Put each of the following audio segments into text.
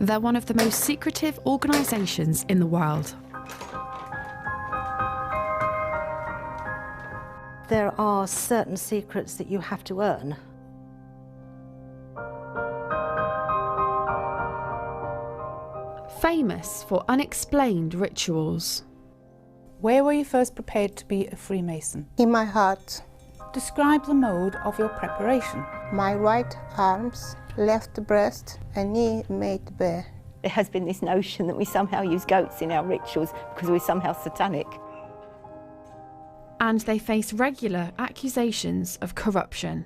They're one of the most secretive organisations in the world. There are certain secrets that you have to earn. Famous for unexplained rituals. Where were you first prepared to be a Freemason? In my heart. Describe the mode of your preparation. My right arms, left breast and knee made bare. There has been this notion that we somehow use goats in our rituals because we're somehow satanic. And they face regular accusations of corruption.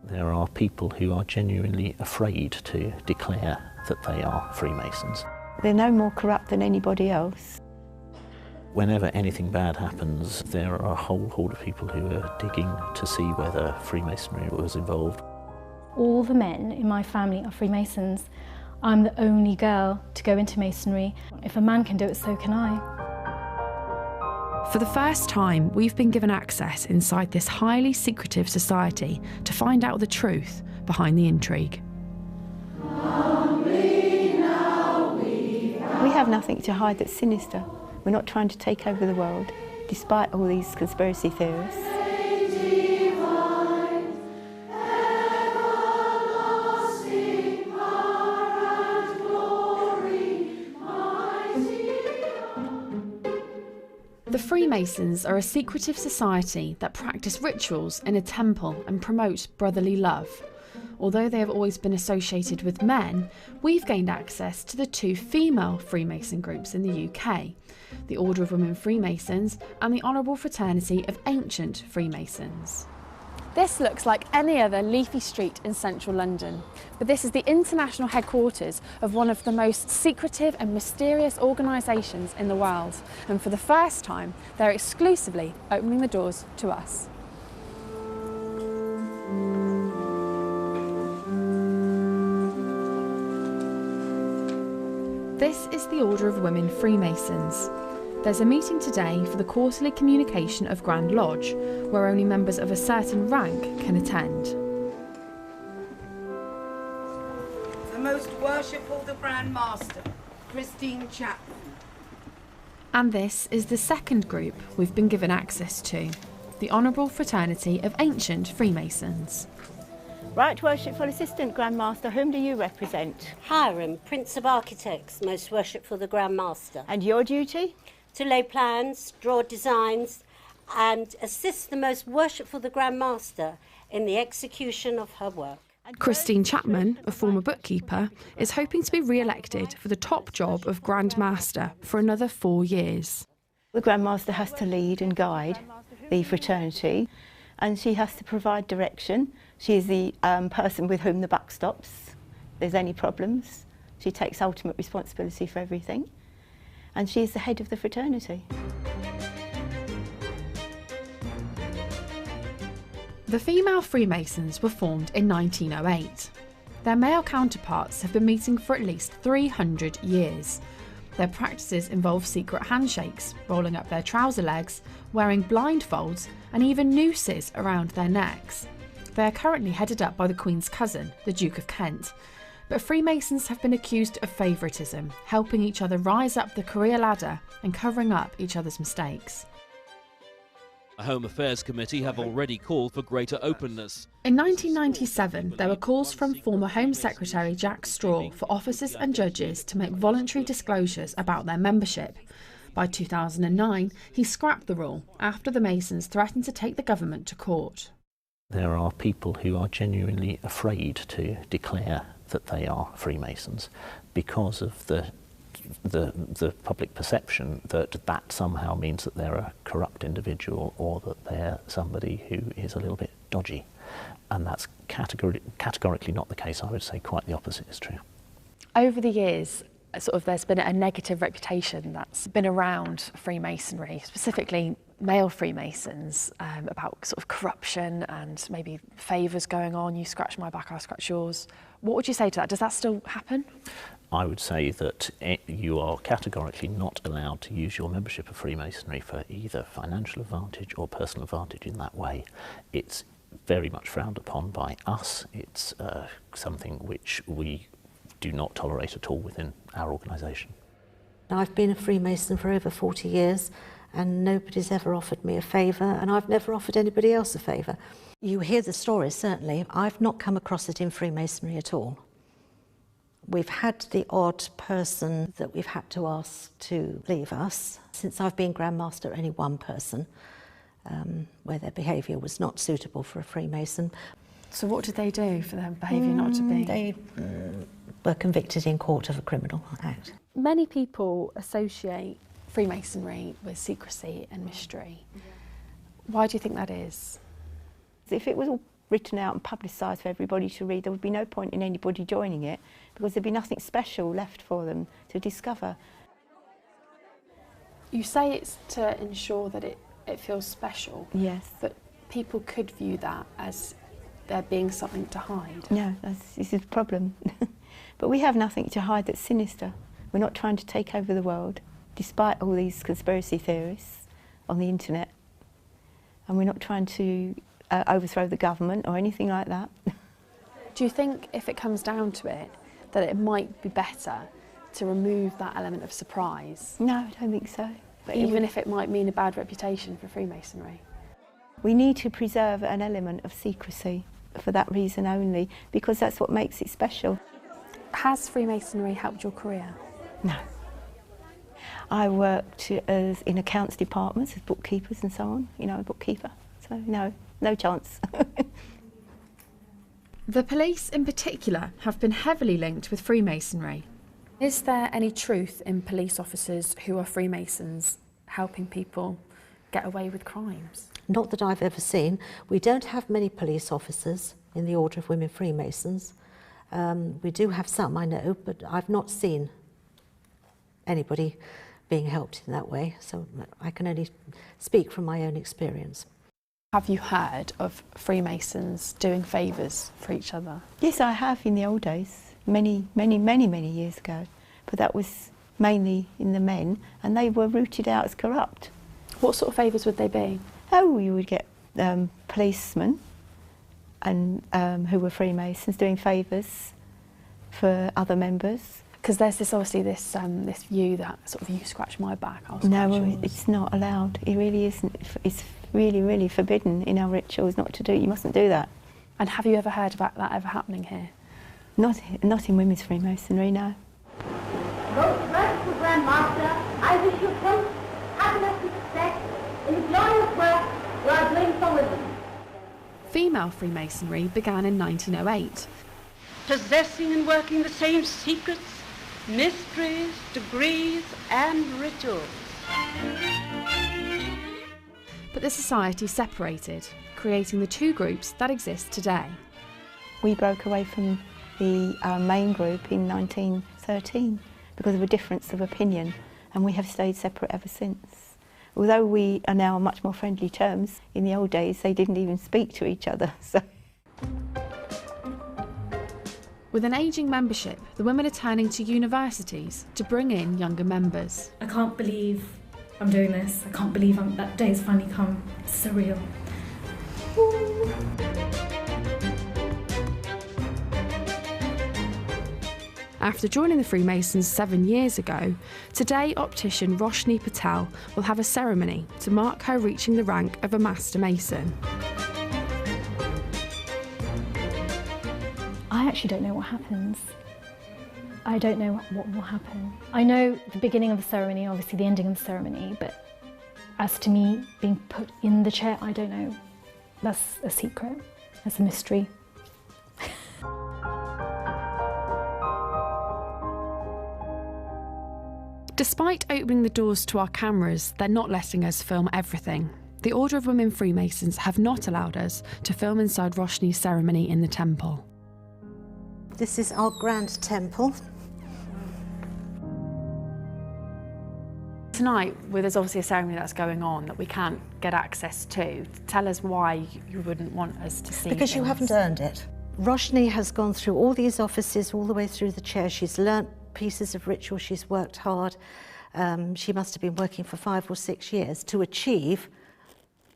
There are people who are genuinely afraid to declare that they are Freemasons. They're no more corrupt than anybody else. Whenever anything bad happens, there are a whole horde of people who are digging to see whether Freemasonry was involved. All the men in my family are Freemasons. I'm the only girl to go into Masonry. If a man can do it, so can I. For the first time, we've been given access inside this highly secretive society to find out the truth behind the intrigue. We have nothing to hide that's sinister. We're not trying to take over the world, despite all these conspiracy theorists. The Freemasons are a secretive society that practice rituals in a temple and promote brotherly love. Although they have always been associated with men, we've gained access to the two female Freemason groups in the UK, the Order of Women Freemasons and the Honourable Fraternity of Ancient Freemasons. This looks like any other leafy street in central London, but this is the international headquarters of one of the most secretive and mysterious organisations in the world, and for the first time they're exclusively opening the doors to us. This is the Order of Women Freemasons. There's a meeting today for the quarterly communication of Grand Lodge, where only members of a certain rank can attend. The Most Worshipful the Grand Master, Christine Chapman. And this is the second group we've been given access to, the Honourable Fraternity of Ancient Freemasons. Right Worshipful Assistant Grand Master, whom do you represent? Hiram, Prince of Architects, Most Worshipful the Grand Master. And your duty? To lay plans, draw designs and assist the Most Worshipful the Grand Master in the execution of her work. Christine Chapman, a former bookkeeper, is hoping to be re-elected for the top job of Grand Master for another 4 years. The Grand Master has to lead and guide the fraternity, and she has to provide direction. She is the person with whom the buck stops. If there's any problems, she takes ultimate responsibility for everything. And she is the head of the fraternity. The female Freemasons were formed in 1908. Their male counterparts have been meeting for at least 300 years. Their practices involve secret handshakes, rolling up their trouser legs, wearing blindfolds and even nooses around their necks. They are currently headed up by the Queen's cousin, the Duke of Kent. But Freemasons have been accused of favouritism, helping each other rise up the career ladder and covering up each other's mistakes. The Home Affairs Committee have already called for greater openness. In 1997, there were calls from former Home Secretary Jack Straw for officers and judges to make voluntary disclosures about their membership. By 2009, he scrapped the rule after the Masons threatened to take the government to court. There are people who are genuinely afraid to declare that they are Freemasons because of the public perception that that somehow means that they're a corrupt individual or that they're somebody who is a little bit dodgy. And that's categorically not the case. I would say quite the opposite is true. Over the years, there's been a negative reputation that's been around Freemasonry, specifically male Freemasons, about corruption and maybe favours going on. You scratch my back, I scratch yours. What would you say to that? Does that still happen? I would say that you are categorically not allowed to use your membership of Freemasonry for either financial advantage or personal advantage in that way. It's very much frowned upon by us. It's something which we do not tolerate at all within our organisation. I've been a Freemason for over 40 years and nobody's ever offered me a favour, and I've never offered anybody else a favour. You hear the stories, certainly. I've not come across it in Freemasonry at all. We've had the odd person that we've had to ask to leave us. Since I've been Grand Master, only one person, where their behaviour was not suitable for a Freemason. So what did they do for their behaviour not to be? They were convicted in court of a criminal act. Many people associate Freemasonry with secrecy and mystery. Why do you think that is? If it was all written out and publicised for everybody to read, there would be no point in anybody joining it, because there'd be nothing special left for them to discover. You say it's to ensure that it feels special. Yes. But people could view that as there being something to hide. No, this is the problem. But we have nothing to hide that's sinister. We're not trying to take over the world, despite all these conspiracy theories on the internet. And we're not trying to overthrow the government or anything like that. Do you think, if it comes down to it, that it might be better to remove that element of surprise? No, I don't think so. But even if it might mean a bad reputation for Freemasonry? We need to preserve an element of secrecy for that reason only, because that's what makes it special. Has Freemasonry helped your career? No. I worked in accounts departments as bookkeepers and so on, you know, a bookkeeper. So no chance. The police in particular have been heavily linked with Freemasonry. Is there any truth in police officers who are Freemasons helping people get away with crimes? Not that I've ever seen. We don't have many police officers in the Order of Women Freemasons. We do have some, I know, but I've not seen anybody being helped in that way, so I can only speak from my own experience. Have you heard of Freemasons doing favours for each other? Yes, I have in the old days, many years ago. But that was mainly in the men, and they were rooted out as corrupt. What sort of favours would they be? Oh, you would get policemen and who were Freemasons doing favours for other members. Because there's this view that sort of you scratch my back, I'll scratch yours. It's not allowed. It really isn't. It's really forbidden in our rituals not to do it. You mustn't do that. And have you ever heard about that ever happening here? Not in women's Freemasonry, no. Most merciful Grand Master, I wish you health, happiness and success in the glorious work you are doing for women. Female Freemasonry began in 1908. Possessing and working the same secrets, mysteries, degrees and rituals. But the society separated, creating the two groups that exist today. We broke away from the main group in 1913 because of a difference of opinion, and we have stayed separate ever since. Although we are now on much more friendly terms, in the old days they didn't even speak to each other. So. With an ageing membership, the women are turning to universities to bring in younger members. I can't believe I'm doing this. I can't believe that day's finally come. It's surreal. After joining the Freemasons 7 years ago, today optician Roshni Patel will have a ceremony to mark her reaching the rank of a Master Mason. I actually don't know what happens. I don't know what will happen. I know the beginning of the ceremony, obviously the ending of the ceremony, but as to me being put in the chair, I don't know. That's a secret. That's a mystery. Despite opening the doors to our cameras, they're not letting us film everything. The Order of Women Freemasons have not allowed us to film inside Roshni's ceremony in the temple. This is our grand temple. Tonight, there's obviously a ceremony that's going on that we can't get access to. Tell us why you wouldn't want us to see Because you haven't earned it. Roshni has gone through all these offices, all the way through the chair. She's learnt pieces of ritual, she's worked hard. She must have been working for 5 or 6 years to achieve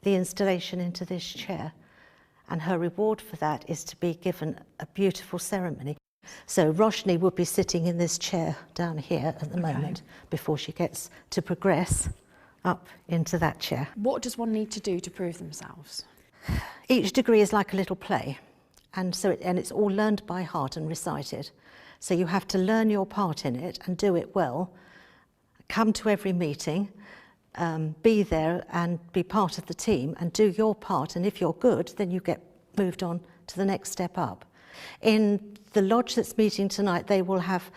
the installation into this chair. And her reward for that is to be given a beautiful ceremony. So Roshni would be sitting in this chair down here at the moment before she gets to progress up into that chair. What does one need to do to prove themselves? Each degree is like a little play, and it's all learned by heart and recited. So you have to learn your part in it and do it well, come to every meeting, be there and be part of the team and do your part, and if you're good, then you get moved on to the next step up. In the lodge that's meeting tonight, they will have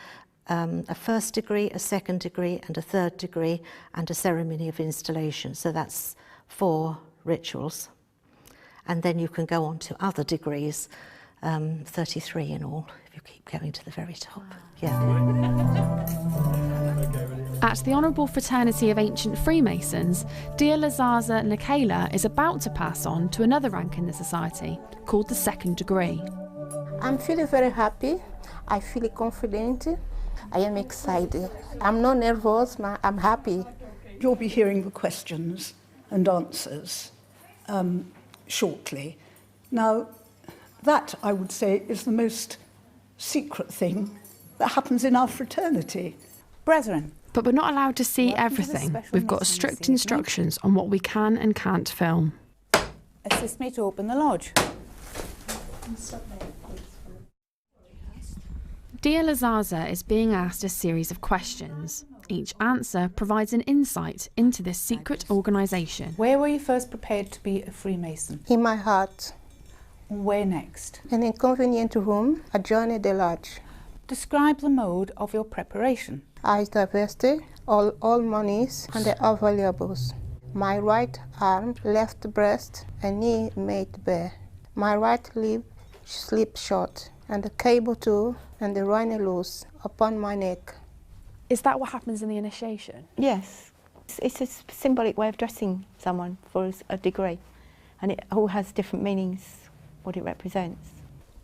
a first degree, a second degree and a third degree and a ceremony of installation. So that's 4 rituals. And then you can go on to other degrees, 33 in all, if you keep going to the very top. Wow. Yeah. At the Honourable Fraternity of Ancient Freemasons, dear Lazaza Nikela is about to pass on to another rank in the society, called the second degree. I'm feeling very happy. I feel confident. I am excited. I'm not nervous, I'm happy. You'll be hearing the questions and answers shortly. Now, that, I would say, is the most secret thing that happens in our fraternity. Brethren. But we're not allowed to see everything. We've got strict instructions on what we can and can't film. Assist me to open the lodge. Dear Lazaza is being asked a series of questions. Each answer provides an insight into this secret organisation. Where were you first prepared to be a Freemason? In my heart. Where next? An inconvenient room adjoining the lodge. Describe the mode of your preparation. I divested all monies and the all valuables. My right arm, left breast, and knee made bare. My right leg slipped short, and the cable too, and the ran loose upon my neck. Is that what happens in the initiation? Yes. It's a symbolic way of dressing someone for a degree, and it all has different meanings, what it represents.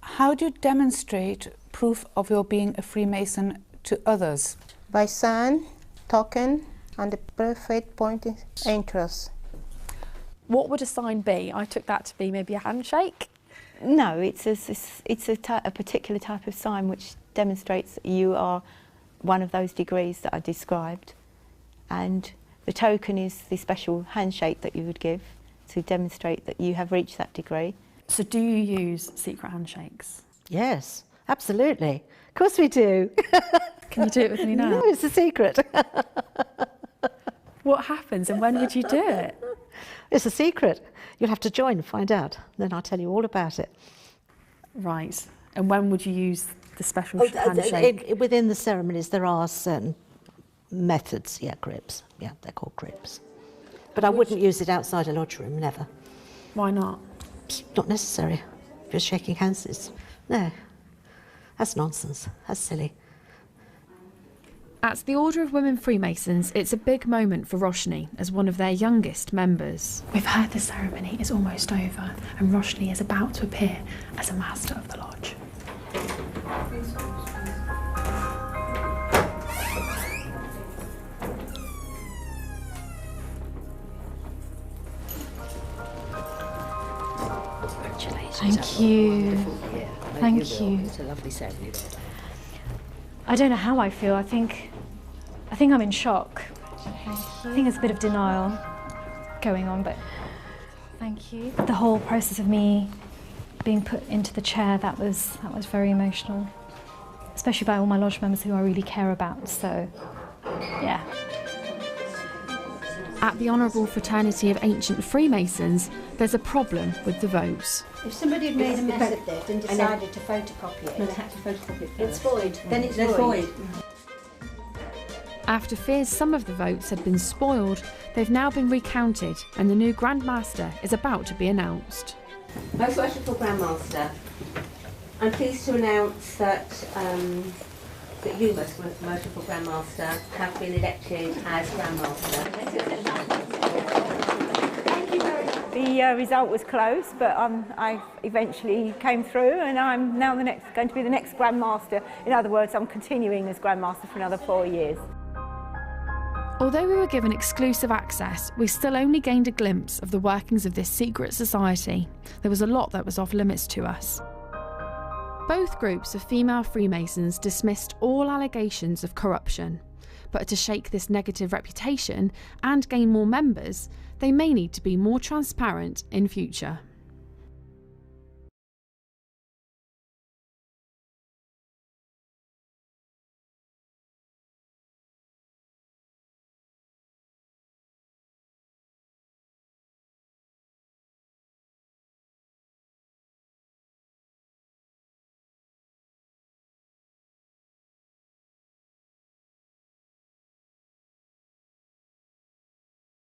How do you demonstrate proof of your being a Freemason to others? By sign, token, and the perfect pointing interest. What would a sign be? I took that to be maybe a handshake. No, it's a particular type of sign which demonstrates that you are one of those degrees that I described, and the token is the special handshake that you would give to demonstrate that you have reached that degree. So do you use secret handshakes? Yes, absolutely. Of course we do. Can you do it with me now? No, it's a secret. What happens and when would you do it? It's a secret. You'll have to join and find out. Then I'll tell you all about it. Right. And when would you use the special handshake? Within the ceremonies there are certain methods, grips. Yeah, they're called grips. But I wouldn't use it outside a lodge room, never. Why not? It's not necessary. If you're shaking hands, no. That's nonsense. That's silly. At the Order of Women Freemasons, it's a big moment for Roshni as one of their youngest members. We've heard the ceremony is almost over and Roshni is about to appear as a master of the lodge. Congratulations. Thank you. Thank you. It's a lovely ceremony. I don't know how I feel. I think I'm in shock. I think there's a bit of denial going on, but thank you. The whole process of me being put into the chair, that was very emotional, especially by all my lodge members who I really care about. So, yeah. At the Honourable Fraternity of Ancient Freemasons, there's a problem with the votes. If somebody had made a mess of it and decided to photocopy it, they had to photocopy it first. It's void. Then it's void. After fears some of the votes had been spoiled, they've now been recounted and the new Grand Master is about to be announced. Most Worshipful Grand Master, I'm pleased to announce that you, Most Worshipful Grand Master, have been elected as Grand Master. The result was close, but I eventually came through, and I'm now going to be the next Grand Master. In other words, I'm continuing as Grand Master for another 4 years. Although we were given exclusive access, we still only gained a glimpse of the workings of this secret society. There was a lot that was off limits to us. Both groups of female Freemasons dismissed all allegations of corruption, but to shake this negative reputation and gain more members, they may need to be more transparent in future.